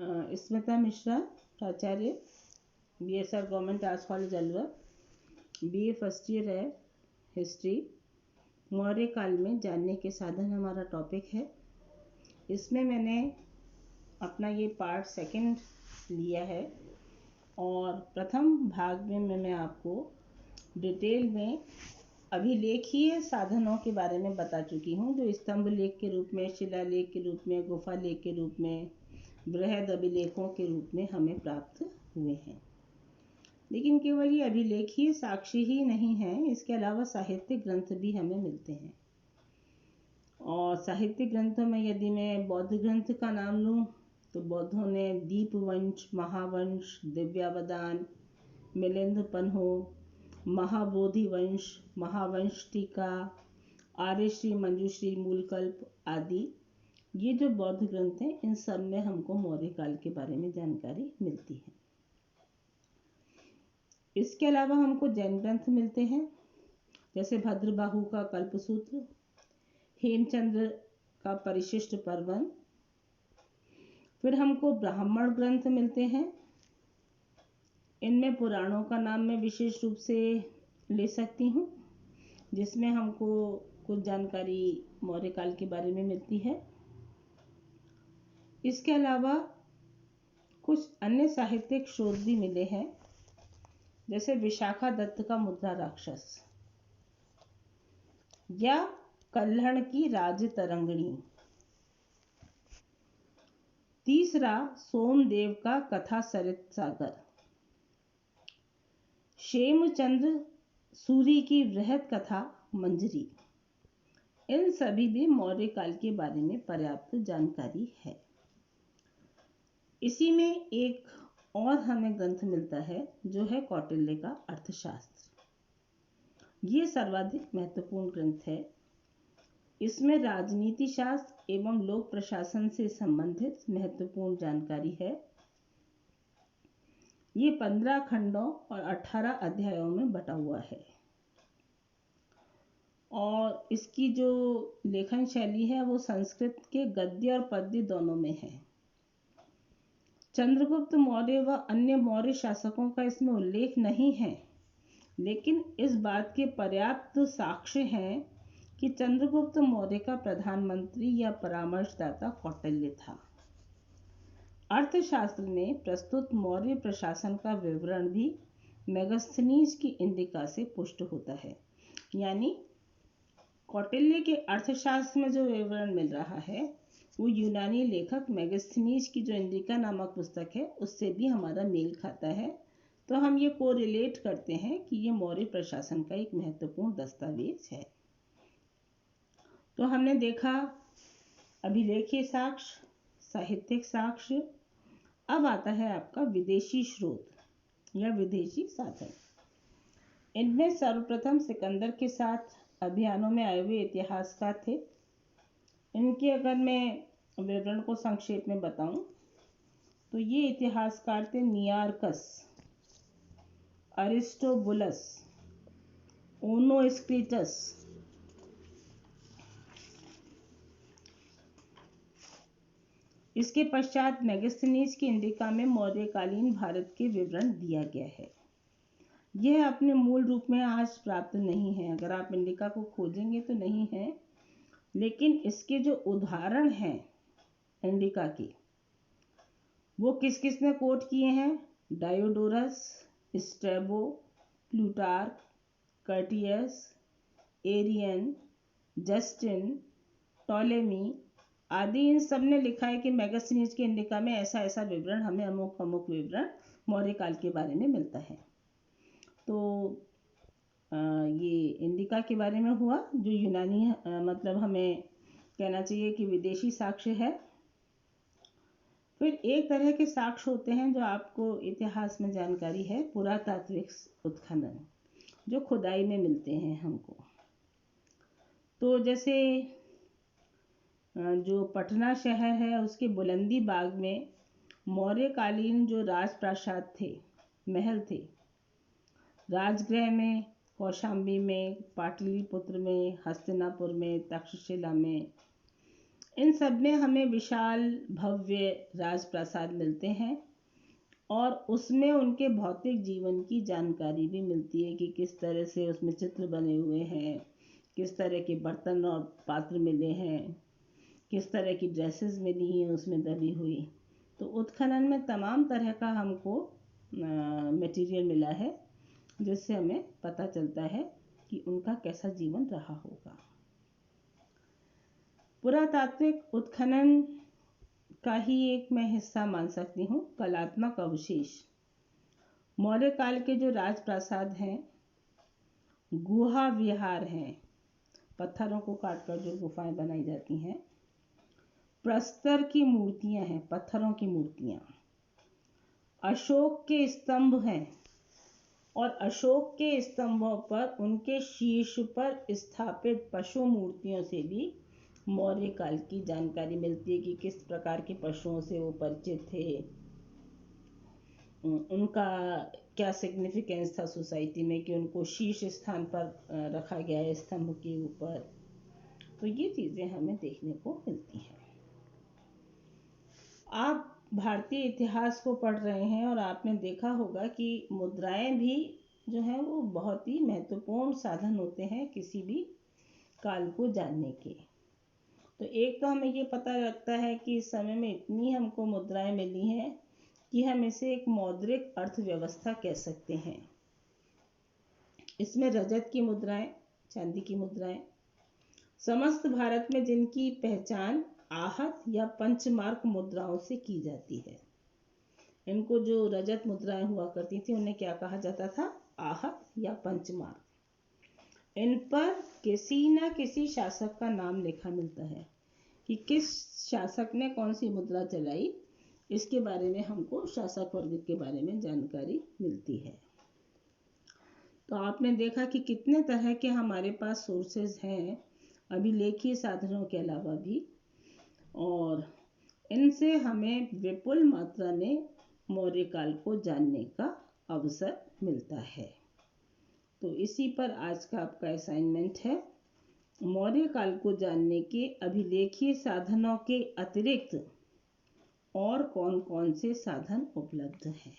स्मिता मिश्रा, प्राचार्य, BSR government arts college Alwar, BA first year है, history. Maurya काल में जानने के साधन हमारा टॉपिक है। इसमें मैंने अपना ये पार्ट सेकंड लिया है और प्रथम भाग में मैं आपको डिटेल में अभिलेखीय साधनों के बारे में बता चुकी हूँ, जो स्तंभ लेख के रूप में, शिलालेख के रूप में, गुफा लेख के रूप में, बृहद अभिलेखों के रूप में हमें प्राप्त हुए हैं। लेकिन केवल ये अभिलेखीय साक्ष्य ही नहीं है, इसके अलावा साहित्यिक ग्रंथ भी हमें मिलते हैं। और साहित्यिक ग्रंथों में यदि मैं बौद्ध ग्रंथ का नाम लूँ तो बौद्धों ने दीपवंश, महावंश, दिव्यावदान, मिलिंद पन्हो, महाबोधि वंश, महावंश टीका, आर्यश्री, मंजूश्री, मूलकल्प आदि ये जो बौद्ध ग्रंथ हैं, इन सब में हमको मौर्य काल के बारे में जानकारी मिलती है। इसके अलावा हमको जैन ग्रंथ मिलते हैं, जैसे भद्रबाहु का कल्पसूत्र, हेमचंद्र का परिशिष्ट पर्वन। फिर हमको ब्राह्मण ग्रंथ मिलते हैं। इनमें पुराणों का नाम मैं विशेष रूप से ले सकती हूँ, जिसमें हमको कुछ जानकारी मौर्य काल के बारे में मिलती है। इसके अलावा कुछ अन्य साहित्यिक स्रोत भी मिले हैं, जैसे विशाखा दत्त का मुद्रा राक्षस या कल्हण की राज तरंगिणी। तीसरा, सोमदेव का कथा सरित सागर, शेमचंद्र सूरी की बृहद कथा मंजरी। इन सभी भी मौर्य काल के बारे में पर्याप्त जानकारी है। इसी में एक और हमें ग्रंथ मिलता है, जो है कौटिल्य का अर्थशास्त्र। ये सर्वाधिक महत्वपूर्ण ग्रंथ है। इसमें राजनीति शास्त्र एवं लोक प्रशासन से संबंधित महत्वपूर्ण जानकारी है। ये 15 खंडों और 18 अध्यायों में बटा हुआ है और इसकी जो लेखन शैली है वो संस्कृत के गद्य और पद्य दोनों में है। चंद्रगुप्त मौर्य व अन्य मौर्य शासकों का इसमें उल्लेख नहीं है, लेकिन इस बात के पर्याप्त साक्ष्य हैं कि चंद्रगुप्त मौर्य का प्रधानमंत्री या परामर्शदाता कौटिल्य था। अर्थशास्त्र में प्रस्तुत मौर्य प्रशासन का विवरण भी मेगास्थनीज की इंडिका से पुष्ट होता है। यानी कौटिल्य के अर्थशास्त्र में जो विवरण मिल रहा है वो यूनानी लेखक मेगास्थनीज की जो इंडिका नामक पुस्तक है उससे भी हमारा मेल खाता है। तो हम ये कोरिलेट करते हैं कि ये मौर्य प्रशासन का एक महत्वपूर्ण दस्तावेज है। तो हमने देखा अभिलेखीय साक्ष्य, साहित्यिक साक्ष्य। अब आता है आपका विदेशी स्रोत या विदेशी साधन। इनमें सर्वप्रथम सिकंदर के साथ अभियानों में आए हुए इतिहासकार थे। इनके अगर मैं विवरण को संक्षेप में बताऊं तो ये इतिहासकार थे नियार्कस, अरिस्टोबुलस, ओनोस्क्रिटस, इसके पश्चात मेगास्थनीज की इंडिका में मौर्यकालीन भारत के विवरण दिया गया है। यह अपने मूल रूप में आज प्राप्त नहीं है। अगर आप इंडिका को खोजेंगे तो नहीं है, लेकिन इसके जो उदाहरण हैं इंडिका के, वो किस किस ने कोट किए हैं? Diodorus, Strabo, Plutarch, Curtius, Arrian, Justin, Ptolemy आदि। इन सब ने लिखा है कि मेगास्थनीज के इंडिका में ऐसा ऐसा विवरण, हमें अमुक अमुक विवरण मौर्य काल के बारे में मिलता है। तो ये इंडिका के बारे में हुआ, जो यूनानी मतलब हमें कहना चाहिए कि विदेशी साक्ष्य है। फिर एक तरह के साक्ष्य होते हैं जो आपको इतिहास में जानकारी है, पुरातात्विक उत्खनन, जो खुदाई में मिलते हैं हमको। तो जैसे जो पटना शहर है उसके बुलंदी बाग में मौर्यकालीन जो राजप्रासाद थे, महल थे, राजगृह में, कौशाम्बी में, पाटलिपुत्र में, हस्तिनापुर में, तक्षशिला में, इन सब में हमें विशाल भव्य राजप्रासाद मिलते हैं और उसमें उनके भौतिक जीवन की जानकारी भी मिलती है कि किस तरह से उसमें चित्र बने हुए हैं, किस तरह के बर्तन और पात्र मिले हैं, किस तरह की ड्रेसेस मिली हैं उसमें दबी हुई। तो उत्खनन में तमाम तरह का हमको मटेरियल मिला है जिससे हमें पता चलता है कि उनका कैसा जीवन रहा होगा। पुरातात्विक उत्खनन का ही एक मैं हिस्सा मान सकती हूँ कलात्मक अवशेष। मौर्य काल के जो राजप्रासाद हैं, गुहा विहार हैं, पत्थरों को काटकर जो गुफाएं बनाई जाती हैं, प्रस्तर की मूर्तियां हैं, पत्थरों की मूर्तियां, अशोक के स्तंभ हैं और अशोक के स्तंभों पर उनके शीर्ष पर स्थापित पशु मूर्तियों से भी मौर्य काल की जानकारी मिलती है कि किस प्रकार के पशुओं से वो परिचित थे, उनका क्या सिग्निफिकेंस था सोसाइटी में कि उनको शीर्ष स्थान पर रखा गया है स्तंभ के ऊपर। तो ये चीज़ें हमें देखने को मिलती हैं। आप भारतीय इतिहास को पढ़ रहे हैं और आपने देखा होगा कि मुद्राएं भी जो हैं वो बहुत ही महत्वपूर्ण साधन होते हैं किसी भी काल को जानने के। तो एक तो हमें ये पता लगता है कि इस समय में इतनी हमको मुद्राएं मिली हैं कि हम इसे एक मौद्रिक अर्थव्यवस्था कह सकते हैं। इसमें रजत की मुद्राएं, चांदी की मुद्राएं, समस्त भारत में जिनकी पहचान आहत या पंचमार्क मुद्राओं से की जाती है। इनको जो रजत मुद्राएं हुआ करती थी उन्हें क्या कहा जाता था? आहत या पंचमार्क। इन पर किसी न किसी शासक का नाम लिखा मिलता है कि किस शासक ने कौन सी मुद्रा चलाई। इसके बारे में हमको शासक वर्ग के बारे में जानकारी मिलती है। तो आपने देखा कि कितने तरह के हमारे पास सोर्सेज हैं अभिलेखीय साधनों के अलावा भी, और इनसे हमें विपुल मात्रा में मौर्य काल को जानने का अवसर मिलता है। तो इसी पर आज का आपका असाइनमेंट है, मौर्य काल को जानने के अभिलेखीय साधनों के अतिरिक्त और कौन कौन से साधन उपलब्ध हैं।